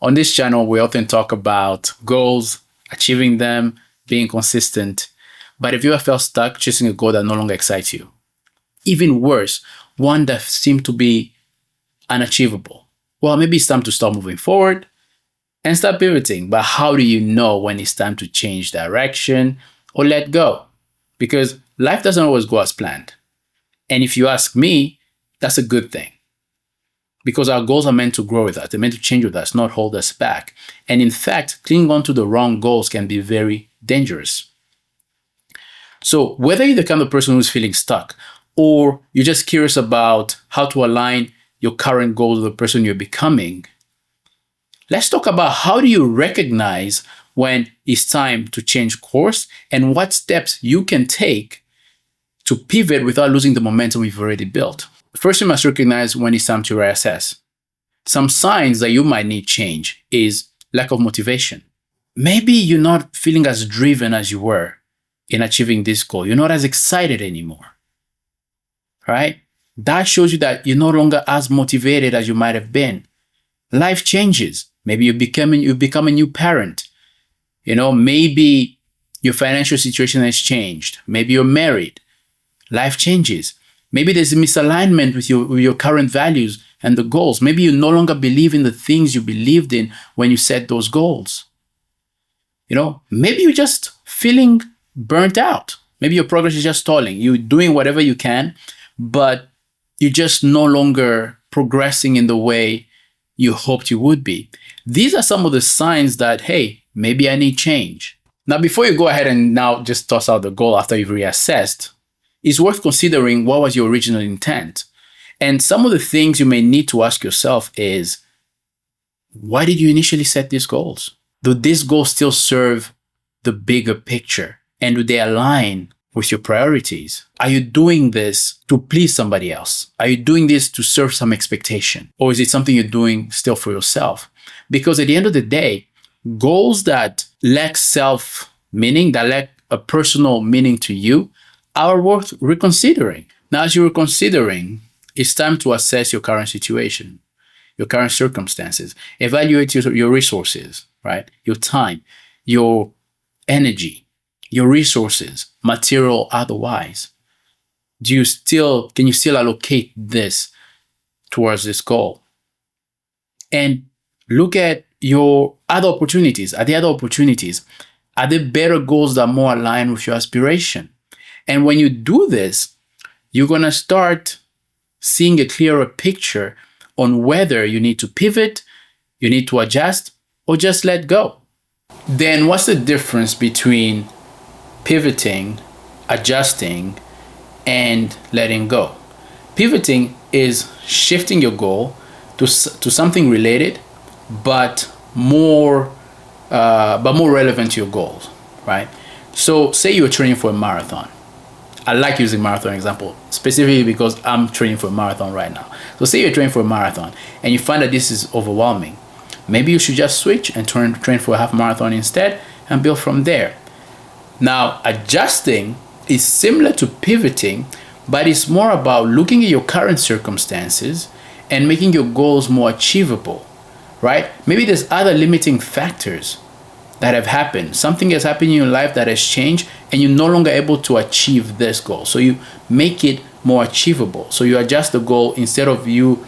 On this channel, we often talk about goals, achieving them, being consistent. But if you ever felt stuck chasing a goal that no longer excites you, even worse, one that seemed to be unachievable, well, maybe it's time to start moving forward and start pivoting. But how do you know when it's time to change direction or let go? Because life doesn't always go as planned. And if you ask me, that's a good thing. Because our goals are meant to grow with us. They're meant to change with us, not hold us back. And in fact, clinging on to the wrong goals can be very dangerous. So whether you're the kind of person who's feeling stuck, or you're just curious about how to align your current goals with the person you're becoming, let's talk about how do you recognize when it's time to change course and what steps you can take to pivot without losing the momentum you've already built. First, you must recognize when it's time to reassess. Some signs that you might need change is lack of motivation. Maybe you're not feeling as driven as you were in achieving this goal. You're not as excited anymore, right? That shows you that you're no longer as motivated as you might have been. Life changes. Maybe you become a new parent. Maybe your financial situation has changed. Maybe you're married. Life changes. Maybe there's a misalignment with your current values and the goals. Maybe you no longer believe in the things you believed in when you set those goals. Maybe you're just feeling burnt out. Maybe your progress is just stalling. You're doing whatever you can, but you're just no longer progressing in the way you hoped you would be. These are some of the signs that, hey, maybe I need change. Now, before you go ahead and now just toss out the goal after you've reassessed, it's worth considering what was your original intent. And some of the things you may need to ask yourself is, why did you initially set these goals? Do these goals still serve the bigger picture? And do they align with your priorities? Are you doing this to please somebody else? Are you doing this to serve some expectation? Or is it something you're doing still for yourself? Because at the end of the day, goals that lack self-meaning, that lack a personal meaning to you, are worth reconsidering. Now, as you're reconsidering, it's time to assess your current situation, your current circumstances. Evaluate your resources, right? Your time, your energy, your resources, material, otherwise. Can you still allocate this towards this goal? And look at your other opportunities. Are there other opportunities? Are there better goals that are more aligned with your aspiration? And when you do this, you're going to start seeing a clearer picture on whether you need to pivot, you need to adjust, or just let go. Then what's the difference between pivoting, adjusting, and letting go? Pivoting is shifting your goal to something related, but more relevant to your goals, right? So say you're training for a marathon. I like using marathon example specifically because I'm training for a marathon right now. So say you're training for a marathon and you find that this is overwhelming. Maybe you should just switch and train for a half marathon instead and build from there. Now, adjusting is similar to pivoting, but it's more about looking at your current circumstances and making your goals more achievable, right? Maybe there's other limiting factors that have happened. Something has happened in your life that has changed and you're no longer able to achieve this goal. So you make it more achievable. So you adjust the goal. Instead of you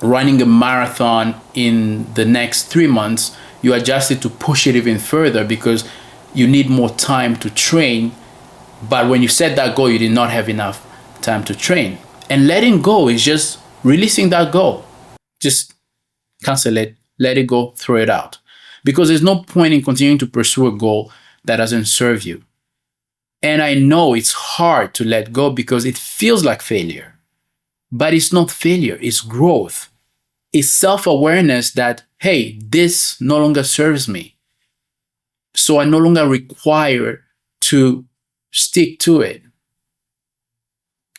running a marathon in the next 3 months, you adjust it to push it even further because you need more time to train. But when you set that goal, you did not have enough time to train. And letting go is just releasing that goal. Just cancel it, let it go, throw it out. Because there's no point in continuing to pursue a goal that doesn't serve you. And I know it's hard to let go because it feels like failure. But it's not failure, it's growth. It's self-awareness that, hey, this no longer serves me. So I no longer require to stick to it.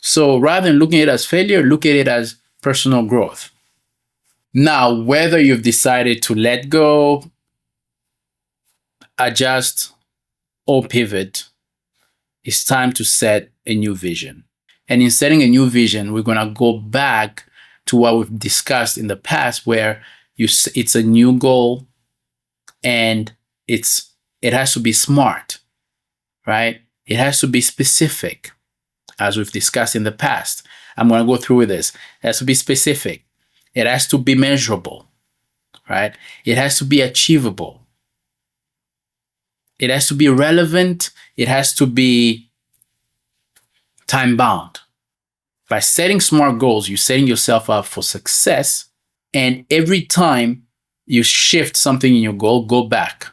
So rather than looking at it as failure, look at it as personal growth. Now, whether you've decided to let go, adjust, or pivot, it's time to set a new vision. And in setting a new vision, we're going to go back to what we've discussed in the past, where It's a new goal, and it has to be smart, right? It has to be specific, as we've discussed in the past. I'm going to go through with this. It has to be specific. It has to be measurable, right? It has to be achievable. It has to be relevant. It has to be time bound. By setting smart goals, you're setting yourself up for success. And every time you shift something in your goal, go back.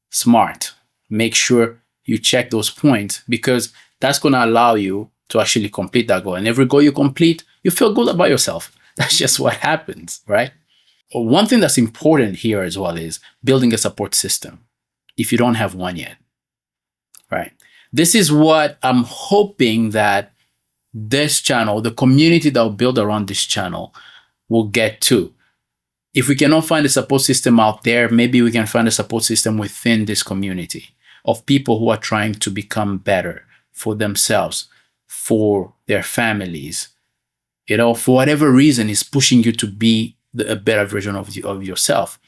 Smart. Make sure you check those points, because that's going to allow you to actually complete that goal. And every goal you complete, you feel good about yourself. That's just what happens, right? One thing that's important here as well is building a support system if you don't have one yet, right? This is what I'm hoping that this channel, the community that will build around this channel, will get to. If we cannot find a support system out there, maybe we can find a support system within this community of people who are trying to become better for themselves, for their families, for whatever reason is pushing you to be a better version of yourself.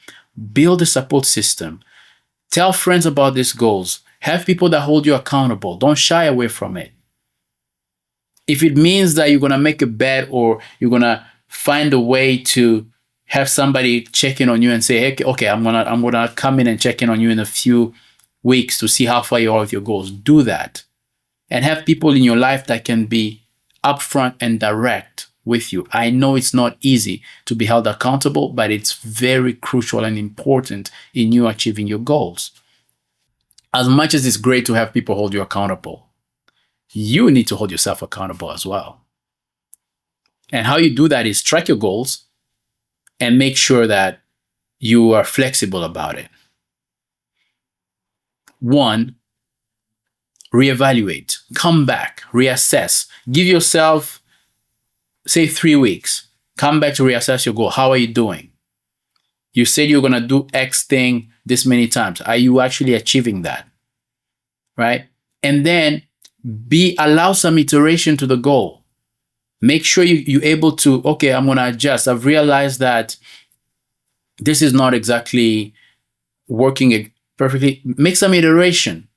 Build a support system. Tell friends about these goals. Have people that hold you accountable. Don't shy away from it. If it means that you're going to make a bet, or you're going to find a way to have somebody check in on you and say, hey, okay, I'm gonna come in and check in on you in a few weeks to see how far you are with your goals. Do that. And have people in your life that can be upfront and direct with you. I know it's not easy to be held accountable, but it's very crucial and important in you achieving your goals. As much as it's great to have people hold you accountable, you need to hold yourself accountable as well. And how you do that is track your goals and make sure that you are flexible about it. 1, reevaluate, come back, reassess. Give yourself, say, 3 weeks. Come back to reassess your goal. How are you doing? You said you're going to do X thing this many times. Are you actually achieving that? Right? And then allow some iteration to the goal. Make sure you're able to, okay, I'm going to adjust. I've realized that this is not exactly working perfectly. Make some iteration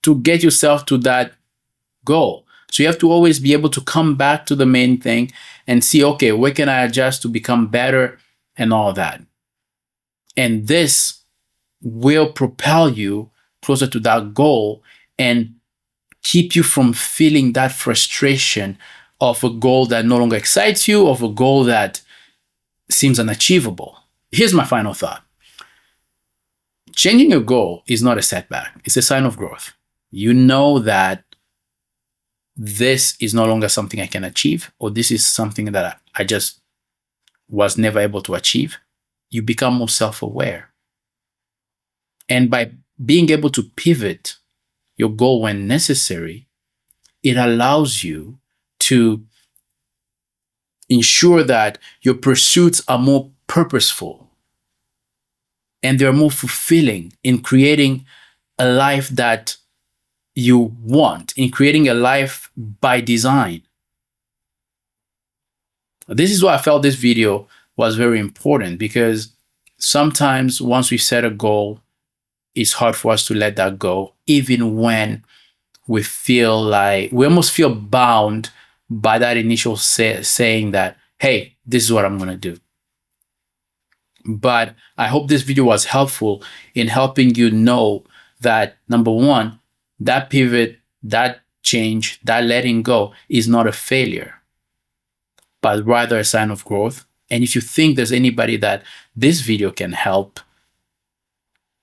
to get yourself to that goal. So you have to always be able to come back to the main thing and see, okay, where can I adjust to become better and all that. And this will propel you closer to that goal and keep you from feeling that frustration of a goal that no longer excites you, of a goal that seems unachievable. Here's my final thought. Changing your goal is not a setback. It's a sign of growth. You know that this is no longer something I can achieve, or this is something that I just was never able to achieve. You become more self-aware. And by being able to pivot your goal when necessary, it allows you to ensure that your pursuits are more purposeful and they're more fulfilling in creating a life that you want, in creating a life by design. This is why I felt this video was very important, because sometimes once we set a goal, it's hard for us to let that go, even when we feel like we almost feel bound by that initial saying that, hey, this is what I'm going to do. But I hope this video was helpful in helping you know that, number one, that pivot, that change, that letting go is not a failure, but rather a sign of growth. And if you think there's anybody that this video can help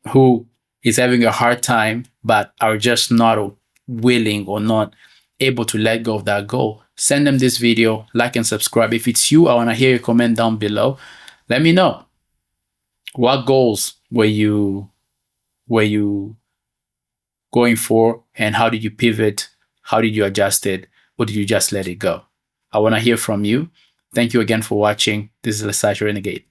who is having a hard time but are just not willing or not able to let go of that goal, send them this video, like and subscribe. If it's you, I want to hear your comment down below. Let me know, what goals were you going for, and how did you pivot? How did you adjust it? Or did you just let it go? I want to hear from you. Thank you again for watching. This is Sage Renegade.